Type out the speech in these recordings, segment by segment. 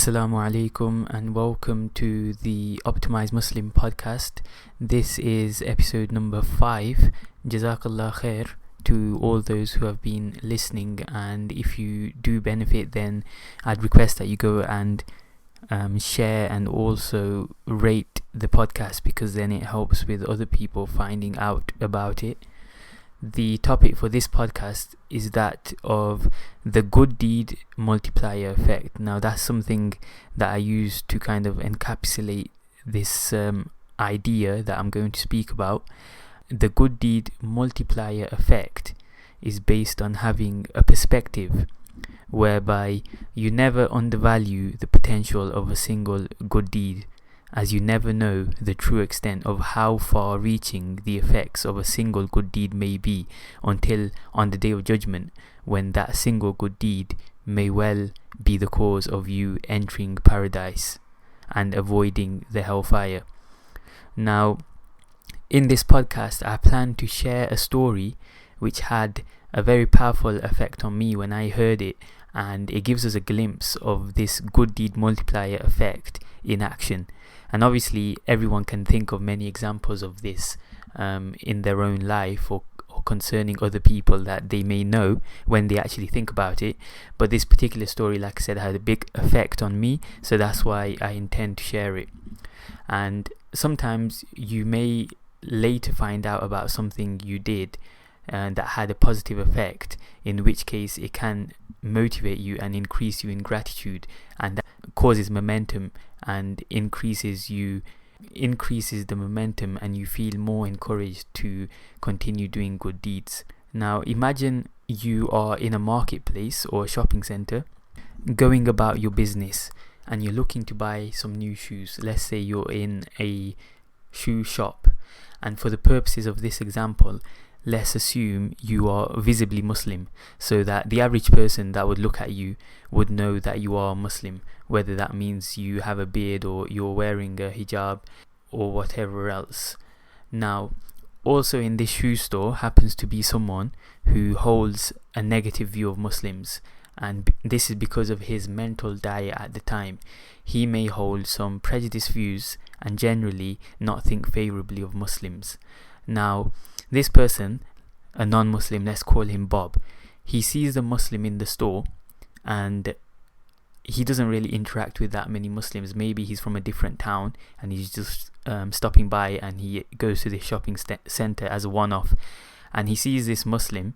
Assalamu alaikum and welcome to the Optimized Muslim podcast. This is episode number 5. Jazakallah khair to all those who have been listening, and if you do benefit, then I'd request that you go and share and also rate the podcast, because then it helps with other people finding out about it. The topic for this podcast is that of the good deed multiplier effect. Now, that's something that I use to kind of encapsulate this idea that I'm going to speak about. The good deed multiplier effect is based on having a perspective whereby you never undervalue the potential of a single good deed, as you never know the true extent of how far-reaching the effects of a single good deed may be until on the Day of Judgment, when that single good deed may well be the cause of you entering paradise and avoiding the hellfire. Now, in this podcast, I plan to share a story which had a very powerful effect on me when I heard it, and it gives us a glimpse of this good deed multiplier effect in action. And obviously everyone can think of many examples of this in their own life or concerning other people that they may know when they actually think about it. But this particular story, like I said, had a big effect on me, so that's why I intend to share it. And sometimes you may later find out about something you did that had a positive effect, in which case it can motivate you and increase you in gratitude, and that causes momentum and increases the momentum, and you feel more encouraged to continue doing good deeds. Now, imagine you are in a marketplace or a shopping center going about your business, and you're looking to buy some new shoes. Let's say you're in a shoe shop, and for the purposes of this example, let's assume you are visibly Muslim, so that the average person that would look at you would know that you are Muslim, whether that means you have a beard or you're wearing a hijab or whatever else. Now, also in this shoe store happens to be someone who holds a negative view of Muslims, and this is because of his mental diet at the time. He may hold some prejudiced views and generally not think favorably of Muslims. Now, this person, a non-Muslim, let's call him Bob, he sees the Muslim in the store and he doesn't really interact with that many Muslims. Maybe he's from a different town and he's just stopping by, and he goes to the shopping center as a one-off, and he sees this Muslim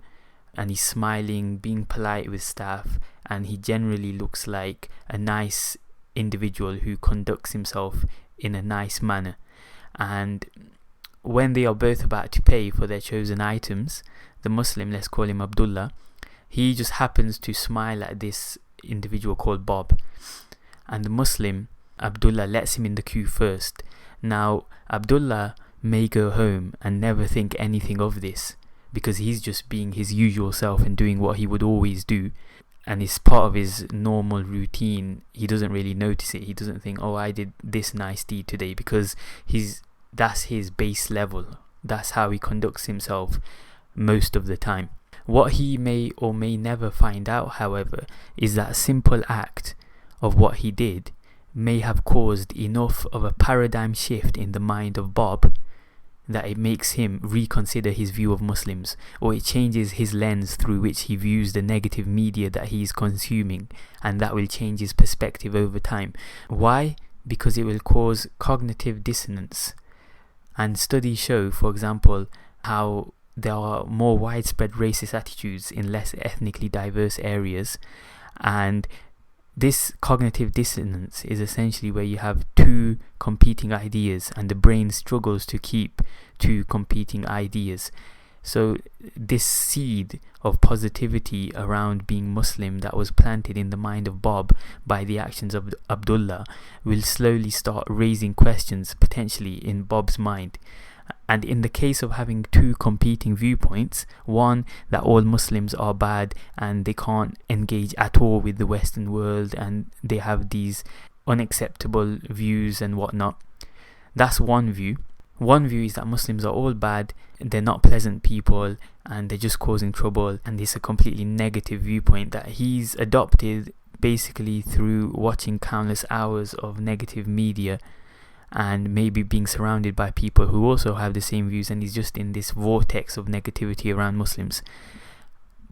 and he's smiling, being polite with staff, and he generally looks like a nice individual who conducts himself in a nice manner. And when they are both about to pay for their chosen items, the Muslim, let's call him Abdullah, he just happens to smile at this individual called Bob, and the Muslim, Abdullah, lets him in the queue first. Now, Abdullah may go home and never think anything of this, because he's just being his usual self and doing what he would always do, and it's part of his normal routine. He doesn't really notice it. He doesn't think, oh, I did this nice deed today, because that's his base level. That's how he conducts himself most of the time. What he may or may never find out, however, is that a simple act of what he did may have caused enough of a paradigm shift in the mind of Bob that it makes him reconsider his view of Muslims, or it changes his lens through which he views the negative media that he is consuming, and that will change his perspective over time. Why? Because it will cause cognitive dissonance. And studies show, for example, how there are more widespread racist attitudes in less ethnically diverse areas, and this cognitive dissonance is essentially where you have two competing ideas and the brain struggles to keep two competing ideas. So this seed of positivity around being Muslim that was planted in the mind of Bob by the actions of Abdullah will slowly start raising questions potentially in Bob's mind. And in the case of having two competing viewpoints, one, that all Muslims are bad and they can't engage at all with the Western world and they have these unacceptable views and whatnot, that's one view. One view is that Muslims are all bad, they're not pleasant people and they're just causing trouble, and it's a completely negative viewpoint that he's adopted basically through watching countless hours of negative media and maybe being surrounded by people who also have the same views, and he's just in this vortex of negativity around Muslims.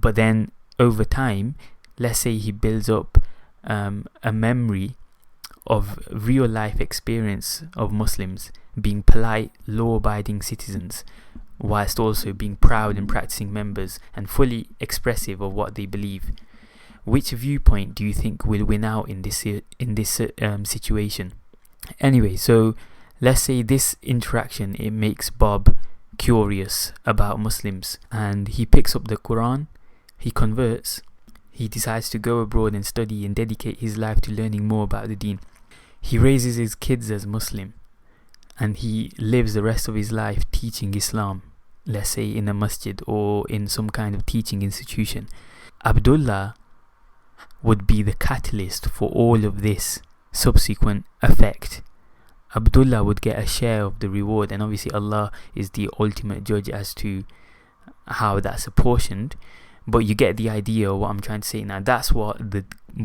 But then over time, let's say he builds up a memory of real life experience of Muslims being polite, law-abiding citizens, whilst also being proud and practicing members and fully expressive of what they believe. Which viewpoint do you think will win out in this situation? Anyway, so let's say this interaction, it makes Bob curious about Muslims, and he picks up the Quran, he converts, he decides to go abroad and study and dedicate his life to learning more about the deen. He raises his kids as Muslim, and he lives the rest of his life teaching Islam, let's say in a masjid or in some kind of teaching institution. Abdullah would be the catalyst for all of this subsequent effect. Abdullah would get a share of the reward, and obviously Allah is the ultimate judge as to how that's apportioned, but you get the idea of what I'm trying to say. Now that's what the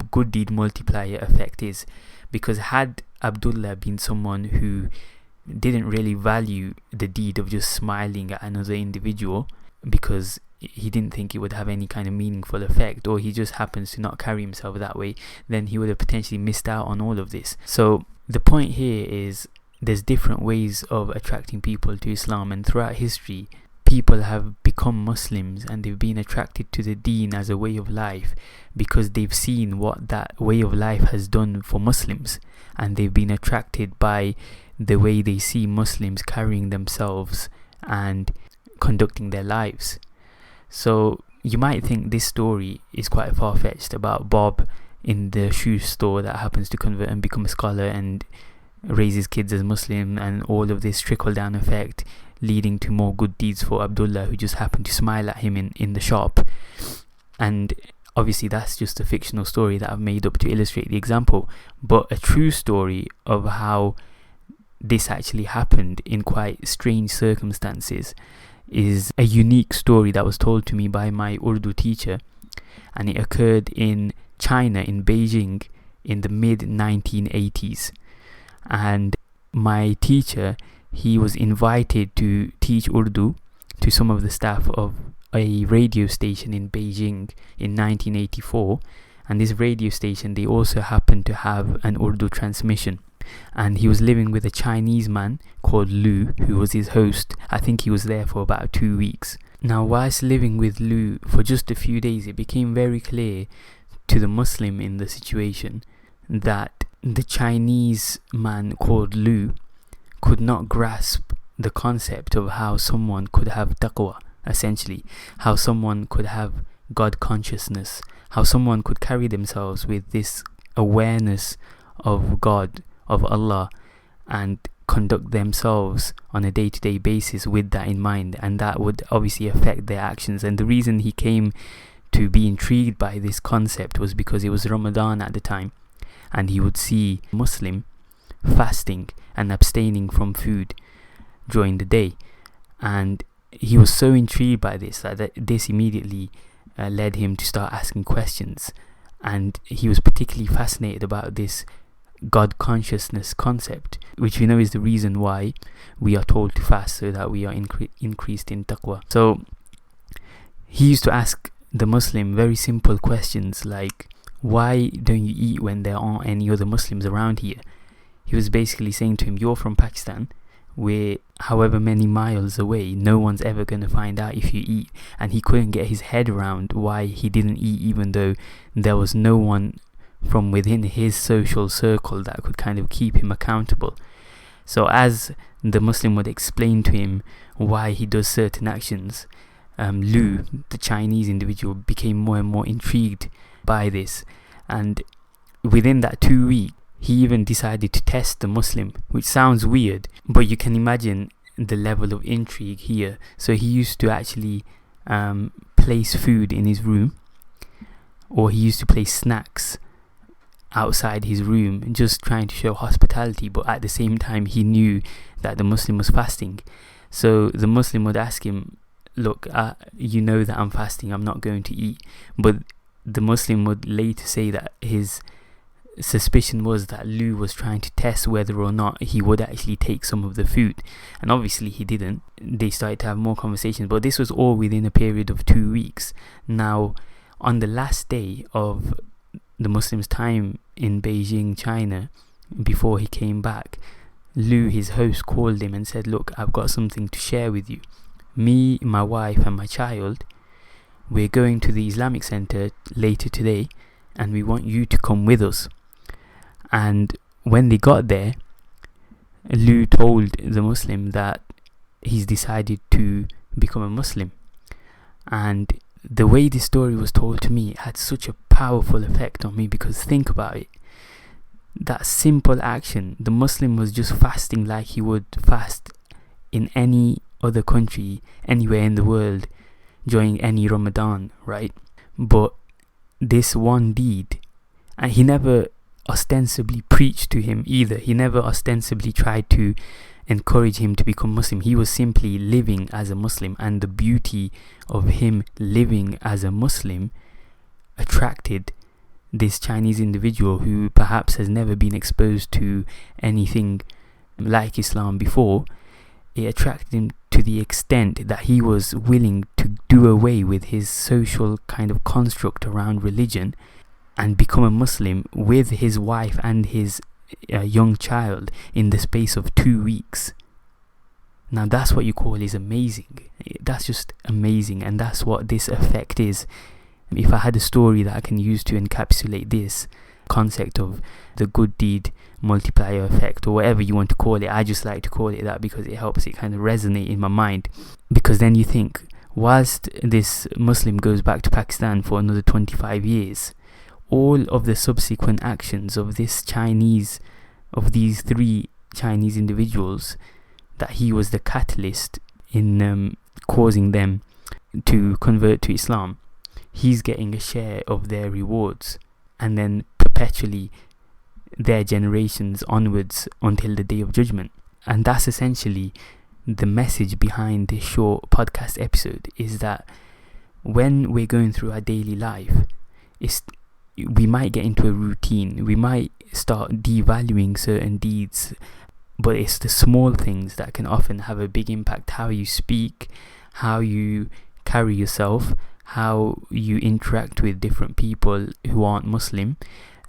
good deed multiplier effect is, because had Abdullah been someone who didn't really value the deed of just smiling at another individual because he didn't think it would have any kind of meaningful effect, or he just happens to not carry himself that way, then he would have potentially missed out on all of this. So the point here is there's different ways of attracting people to Islam, and throughout history people have become Muslims and they've been attracted to the deen as a way of life because they've seen what that way of life has done for Muslims, and they've been attracted by the way they see Muslims carrying themselves and conducting their lives. So you might think this story is quite far-fetched about Bob in the shoe store that happens to convert and become a scholar and raise his kids as Muslim, and all of this trickle-down effect leading to more good deeds for Abdullah, who just happened to smile at him in the shop. And obviously that's just a fictional story that I've made up to illustrate the example, but a true story of how this actually happened in quite strange circumstances is a unique story that was told to me by my Urdu teacher, and it occurred in China, in Beijing, in the mid-1980s. And my teacher, he was invited to teach Urdu to some of the staff of a radio station in Beijing in 1984, and this radio station, they also happened to have an Urdu transmission. And he was living with a Chinese man called Lu, who was his host. I think he was there for about 2 weeks. Now, whilst living with Lu for just a few days, it became very clear to the Muslim in the situation that the Chinese man called Lu could not grasp the concept of how someone could have taqwa, essentially, how someone could have God consciousness, how someone could carry themselves with this awareness of God, of Allah, and conduct themselves on a day-to-day basis with that in mind, and that would obviously affect their actions. And the reason he came to be intrigued by this concept was because it was Ramadan at the time, and he would see Muslim fasting and abstaining from food during the day, and he was so intrigued by this that this immediately led him to start asking questions, and he was particularly fascinated about this God consciousness concept, which we know is the reason why we are told to fast, so that we are increased in taqwa. So he used to ask the Muslim very simple questions like, why don't you eat when there aren't any other Muslims around here? He was basically saying to him, you're from Pakistan, we're however many miles away, no one's ever going to find out if you eat. And he couldn't get his head around why he didn't eat, even though there was no one from within his social circle that could kind of keep him accountable. So as the Muslim would explain to him why he does certain actions, Lu, the Chinese individual, became more and more intrigued by this, and within that 2 weeks he even decided to test the Muslim, which sounds weird, but you can imagine the level of intrigue here. So he used to actually place food in his room, or he used to place snacks outside his room, just trying to show hospitality, but at the same time he knew that the Muslim was fasting. So the Muslim would ask him, look, you know that I'm fasting, I'm not going to eat. But the Muslim would later say that his suspicion was that Liu was trying to test whether or not he would actually take some of the food, and obviously he didn't. They started to have more conversations, but this was all within a period of 2 weeks. Now, on the last day of the Muslim's time in Beijing, China, before he came back, Liu, his host, called him and said, look, I've got something to share with you. Me, my wife and my child, we're going to the Islamic Center later today, and we want you to come with us. And when they got there, Liu told the Muslim that he's decided to become a Muslim. And the way this story was told to me, it had such a powerful effect on me, because think about it. That simple action, the Muslim was just fasting like he would fast in any other country, anywhere in the world, during any Ramadan, right? But this one deed, and he never ostensibly preached to him either. He never ostensibly tried to encourage him to become Muslim. He was simply living as a Muslim, and the beauty of him living as a Muslim attracted this Chinese individual who perhaps has never been exposed to anything like Islam before. It attracted him to the extent that he was willing to do away with his social kind of construct around religion and become a Muslim with his wife and his young child in the space of 2 weeks. Now that's what you call is amazing. That's just amazing, and that's what this effect is. If I had a story that I can use to encapsulate this concept of the good deed multiplier effect, or whatever you want to call it, I just like to call it that because it helps it kind of resonate in my mind. Because then you think, whilst this Muslim goes back to Pakistan for another 25 years, all of the subsequent actions of these 3 Chinese individuals, that he was the catalyst in causing them to convert to Islam, he's getting a share of their rewards, and then perpetually their generations onwards until the Day of Judgment. And that's essentially the message behind this short podcast episode, is that when we're going through our daily life, we might get into a routine, we might start devaluing certain deeds, but it's the small things that can often have a big impact. How you speak, how you carry yourself, how you interact with different people who aren't Muslim,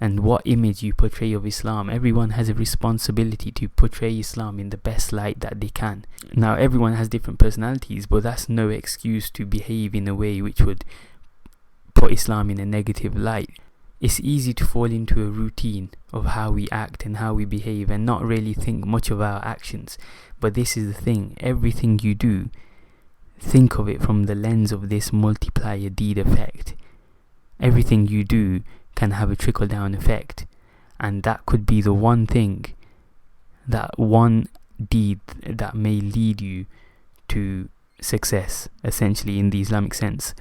and what image you portray of Islam. Everyone has a responsibility to portray Islam in the best light that they can. Now, everyone has different personalities, but that's no excuse to behave in a way which would put Islam in a negative light. It's easy to fall into a routine of how we act and how we behave and not really think much of our actions. But this is the thing, everything you do, think of it from the lens of this multiplier deed effect. Everything you do can have a trickle down effect, and that could be the one thing, that one deed that may lead you to success, essentially, in the Islamic sense.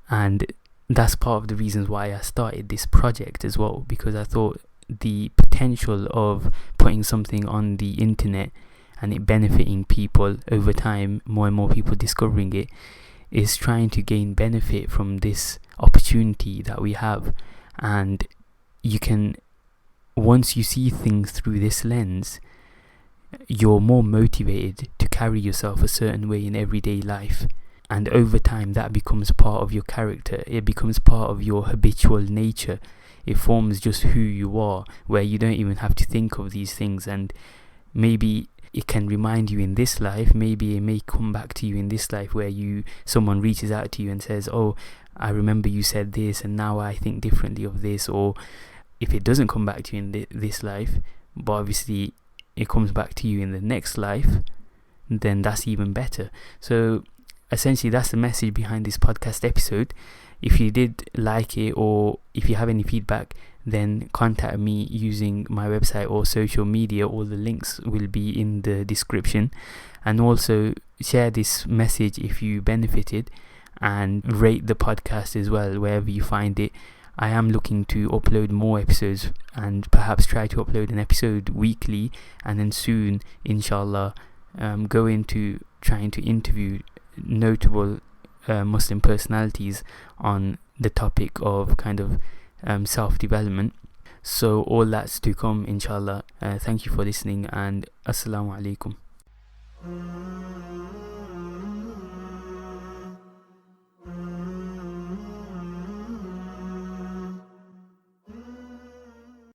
And that's part of the reasons why I started this project as well, because I thought the potential of putting something on the internet and it benefiting people over time, more and more people discovering it, is trying to gain benefit from this opportunity that we have. And you can, once you see things through this lens, you're more motivated to carry yourself a certain way in everyday life. And over time that becomes part of your character, it becomes part of your habitual nature, it forms just who you are, where you don't even have to think of these things. And maybe it can remind you in this life, maybe it may come back to you in this life, where someone reaches out to you and says, oh, I remember you said this and now I think differently of this. Or if it doesn't come back to you in this life, but obviously it comes back to you in the next life, then that's even better. So essentially that's the message behind this podcast episode. If you did like it, or if you have any feedback, then contact me using my website or social media. All the links will be in the description. And also share this message if you benefited, and rate the podcast as well wherever you find it. I am looking to upload more episodes, and perhaps try to upload an episode weekly, and then soon, inshallah, go into trying to interview notable Muslim personalities on the topic of kind of self-development. So all that's to come, inshallah. Thank you for listening, and assalamu alaikum.